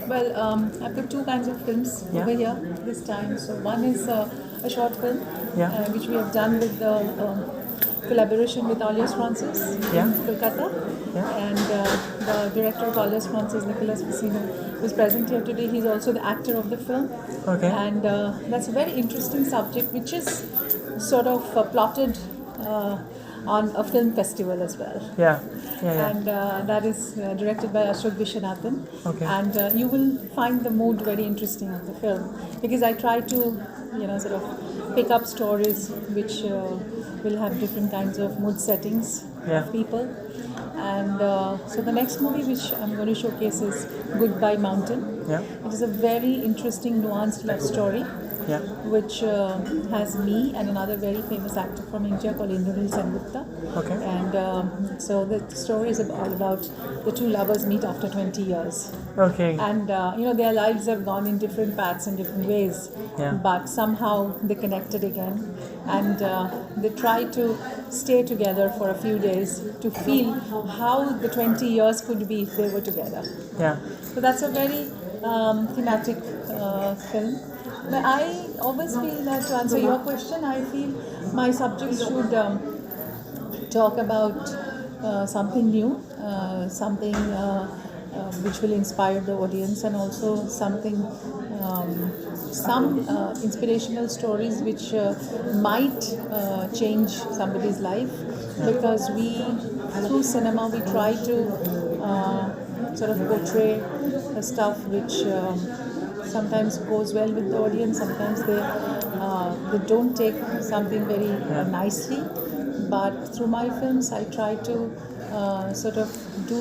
Well, I've got two kinds of films Yeah. over here this time. So one is a short film, Yeah. which we have done with the collaboration with Alias Francis Yeah. in Kolkata, Yeah. and the director of Alias Francis, Nicholas Vicino, who's present here today. He's also the actor of the film, Okay. and that's a very interesting subject, which is sort of plotted on a film festival as well. Yeah. Yeah. And that is directed by Ashok Viswanathan. Okay. And you will find the mood very interesting of the film, because I try to, sort of pick up stories which will have different kinds of mood settings Yeah. of people. And so the next movie which I'm going to showcase is Goodbye Mountain. Yeah. It is a very interesting, nuanced love story, Yeah. which has me and another very famous actor from India called Ritupqrna Sengupta. Okay. And so the story is all about the two lovers meet after 20 years. Okay. And their lives have gone in different paths and different ways, Yeah. but somehow they connected again, and they try to stay together for a few days to feel how the 20 years could be if they were together. Yeah. So that's a very thematic film. But I always feel that, to answer your question, I feel my subjects should talk about something new, something which will inspire the audience, and also something, some inspirational stories which might change somebody's life, because through cinema, we try to sort of portray the stuff which sometimes goes well with the audience, sometimes they don't take something very nicely. But through my films, I try to sort of do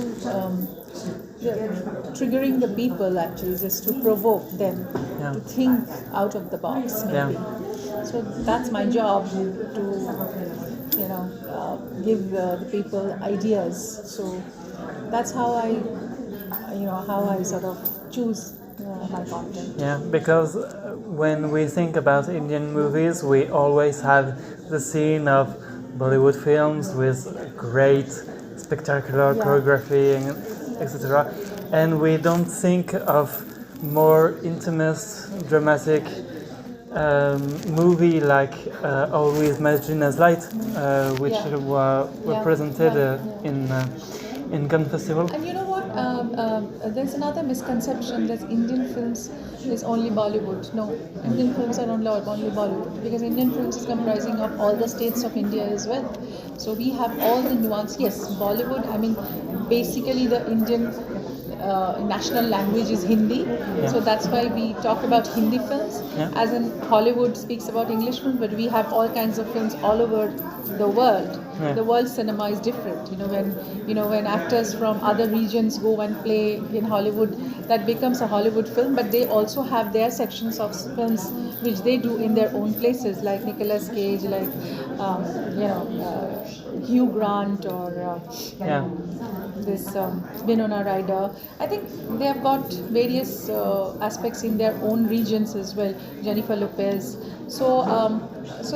triggering the people, actually, just to provoke them to think out of the box, maybe. So that's my job, to give the people ideas. So that's how I sort of choose my content. Yeah, because when we think about Indian movies, we always have the scene of Bollywood films with great, spectacular choreography, and etc. And we don't think of more intimate, dramatic movie like Always Imagine as Light, which were presented in Gange Festival. And you know what? There's another misconception that Indian films is only Bollywood. No, Indian films are only Bollywood, because Indian films is comprising of all the states of India as well. So we have all the nuance. Yes, Bollywood, I mean, basically the Indian national language is Hindi, so that's why we talk about Hindi films. As in Hollywood speaks about English films, but we have all kinds of films all over the world. The world cinema is different. When actors from other regions go and play in Hollywood, that becomes a Hollywood film, but they also have their sections of films which they do in their own places, like Nicolas Cage, like Hugh Grant, or this Winona Ryder. I think they have got various aspects in their own regions as well. Jennifer Lopez. So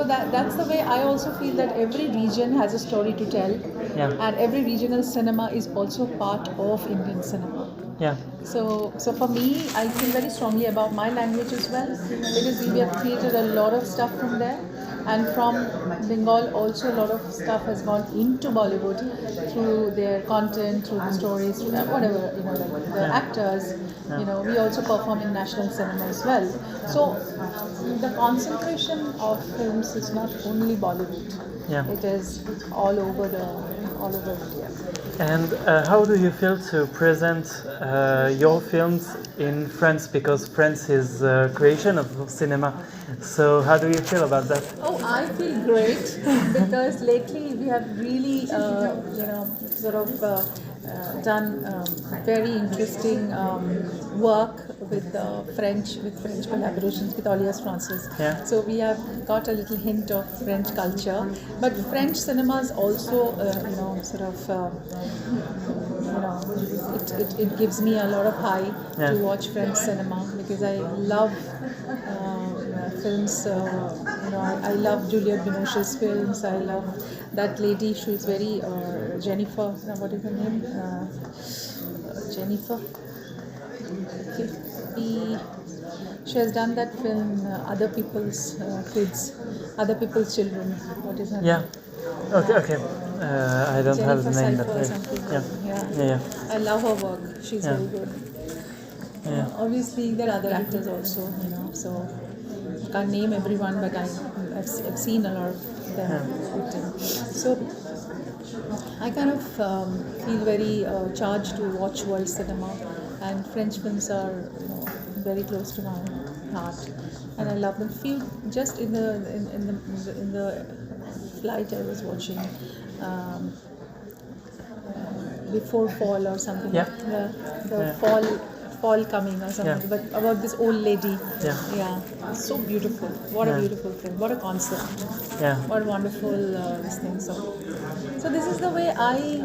that's the way I also feel that every region has a story to tell, and every regional cinema is also part of Indian cinema. Yeah. So for me, I feel very strongly about my language as well, because we have created a lot of stuff from there, and from Bengal also a lot of stuff has gone into Bollywood through their content, through the stories, whatever, like the actors. We also perform in national cinema as well. So the concentration of films is not only Bollywood. It is all over India. And how do you feel to present your films in France? Because France is a creation of cinema. So how do you feel about that? Oh, I feel great, because lately we have really, sort of done very interesting work with French collaborations with Alias Francis. So we have got a little hint of French culture, but French cinemas also, it gives me a lot of high to watch French cinema, because I love films. I love Juliette Binoche's films. I love that lady. She is very Jennifer. What is her name? Jennifer. she has done that film, Other People's Kids, Other People's Children. What is her Yeah. name? Okay. I don't have the name. Jennifer Syfo or something. Yeah. I love her work. She's Yeah. very good. Yeah. Obviously, there are other actors also, so I can't name everyone, but I've seen a lot of them acting. So I kind of feel very charged to watch world cinema, and French films are very close to my heart, and I love them. Feel just in the flight I was watching. Before fall or something, the fall coming or something, but about this old lady. It's so beautiful. What a beautiful film. What a concept. What a wonderful this thing. So this is the way I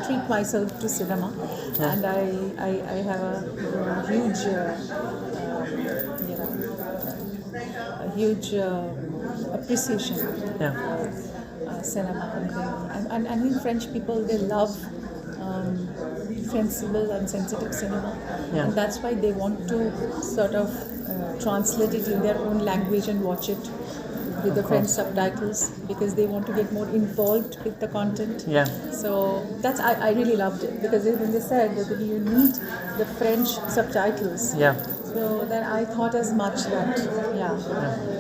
treat myself to cinema, and I have a huge appreciation cinema, and I think French people, they love sensible and sensitive cinema, and that's why they want to sort of translate it in their own language and watch it with the French subtitles, because they want to get more involved with the content. So that's I really loved it, because when they said that you need the French subtitles, so then I thought as much that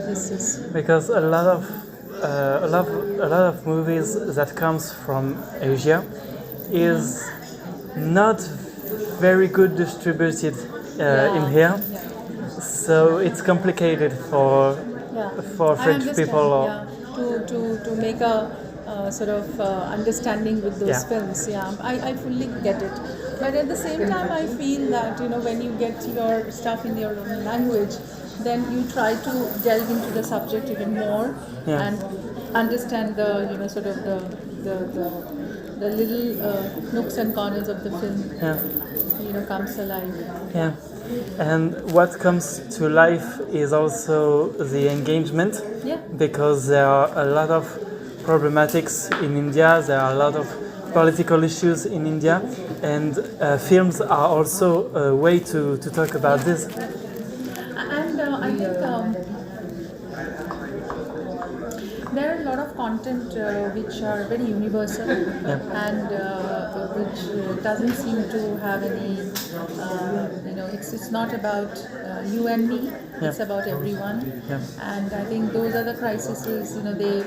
this is because a lot of movies that comes from Asia is not very good distributed in here, so it's complicated for French people to make a sort of understanding with those films. I fully get it, but at the same time I feel that when you get your stuff in your own language, then you try to delve into the subject even more and understand the sort of the little nooks and corners of the film comes alive. And what comes to life is also the engagement, because there are a lot of problematics in India, there are a lot of political issues in India, and films are also a way to talk about this. And I think there are a lot of content which are very universal and which doesn't seem to have any, it's not about you and me, it's about everyone. And I think those are the crises, they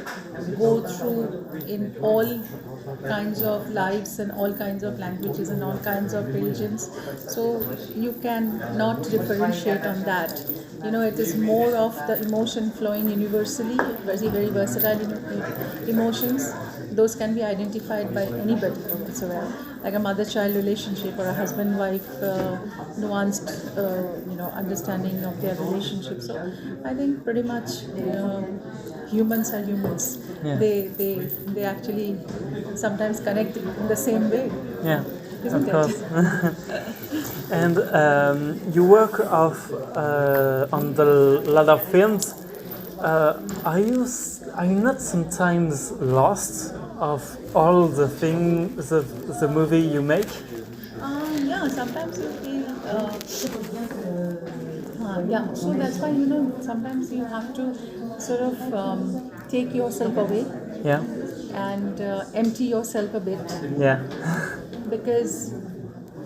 go through in all kinds of lives and all kinds of languages and all kinds of religions. So you can not differentiate on that. It is more of the emotion flowing universally, very versatile emotions. Those can be identified by anybody whatsoever, like a mother-child relationship or a husband-wife nuanced, understanding of their relationship. So I think pretty much humans are humans. They actually sometimes connect in the same way. Isn't of course. And you work on the lot of films. Are you not sometimes lost of all the things the movie you make? Sometimes you feel. So that's why sometimes you have to sort of take yourself away. And empty yourself a bit. Because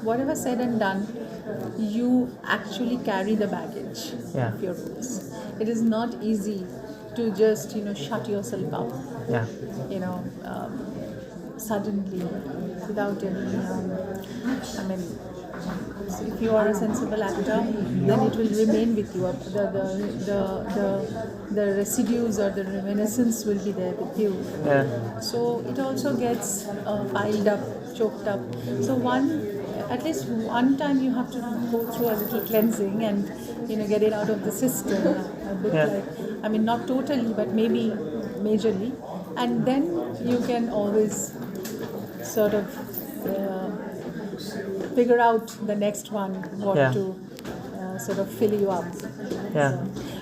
whatever said and done, you actually carry the baggage of your roles. It is not easy to just shut yourself up. Suddenly, without any. If you are a sensible actor, then it will remain with you. The residues or the reminiscence will be there with you. So it also gets piled up, choked up. So at least one time you have to go through a little cleansing and get it out of the system. A bit not totally, but maybe majorly, and then you can always sort of figure out the next one, what to sort of fill you up.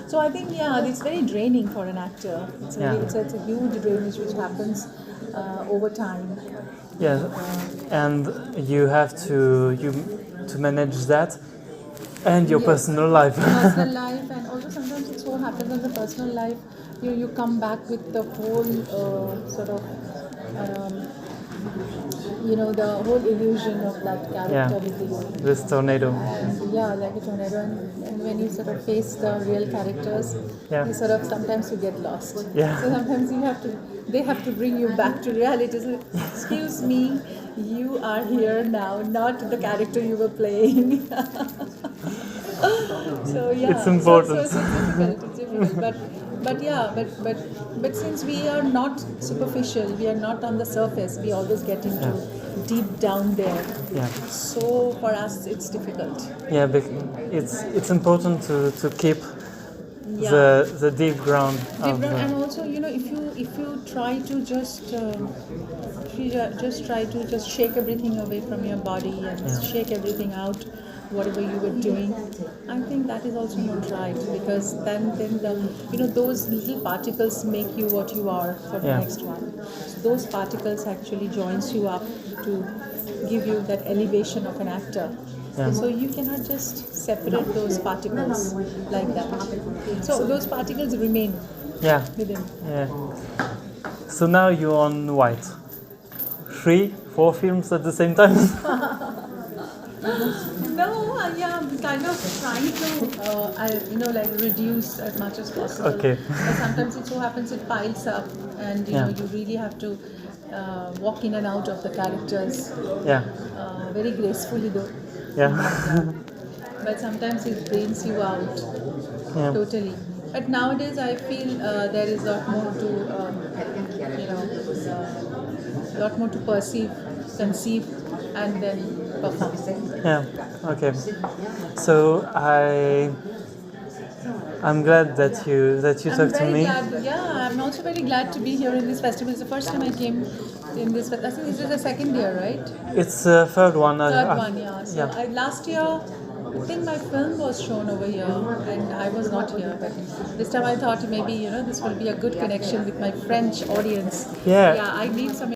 So I think it's very draining for an actor. It's a huge drainage which happens over time. And you have to manage that And your Yes. personal life. Personal life, and also sometimes it so happens in the personal life, you come back with the whole sort of the whole illusion of that character with you. This tornado. And yeah, like a tornado, and when you sort of face the real characters, Yeah. you sort of sometimes you get lost. Yeah. So sometimes they have to bring you back to reality. So, excuse me, you are here now, not the character you were playing. So yeah, It's important. So it's difficult. But since we are not superficial, we are not on the surface. We always get into deep down there. Yeah. So for us, it's difficult. Yeah, it's important to keep Yeah. the deep ground. Of, And also, if you try to just try to just shake everything away from your body and shake everything out, whatever you were doing, I think that is also not right, because then the those little particles make you what you are for the next one. So those particles actually joins you up to give you that elevation of an actor. Yeah. So you cannot just separate those particles like that. So those particles remain yeah. within. Yeah. So now you're on White. 3-4 films at the same time? No, I'm kind of trying to, reduce as much as possible. Okay. But sometimes it so happens it piles up, and you really have to walk in and out of the characters. Yeah. Very gracefully though. Yeah. But sometimes it drains you out totally. But nowadays I feel there is a lot more to, lot more to perceive, conceive, and then perform. Yeah. Okay. So I'm glad that you talked to me. I'm also very glad to be here in this festival. It's the first time I came in this. I think this is the second year, right? It's the third one. Third one, yeah. So last year, I think my film was shown over here, and I was not here. But this time I thought maybe this will be a good connection with my French audience. Yeah. Yeah, I need some.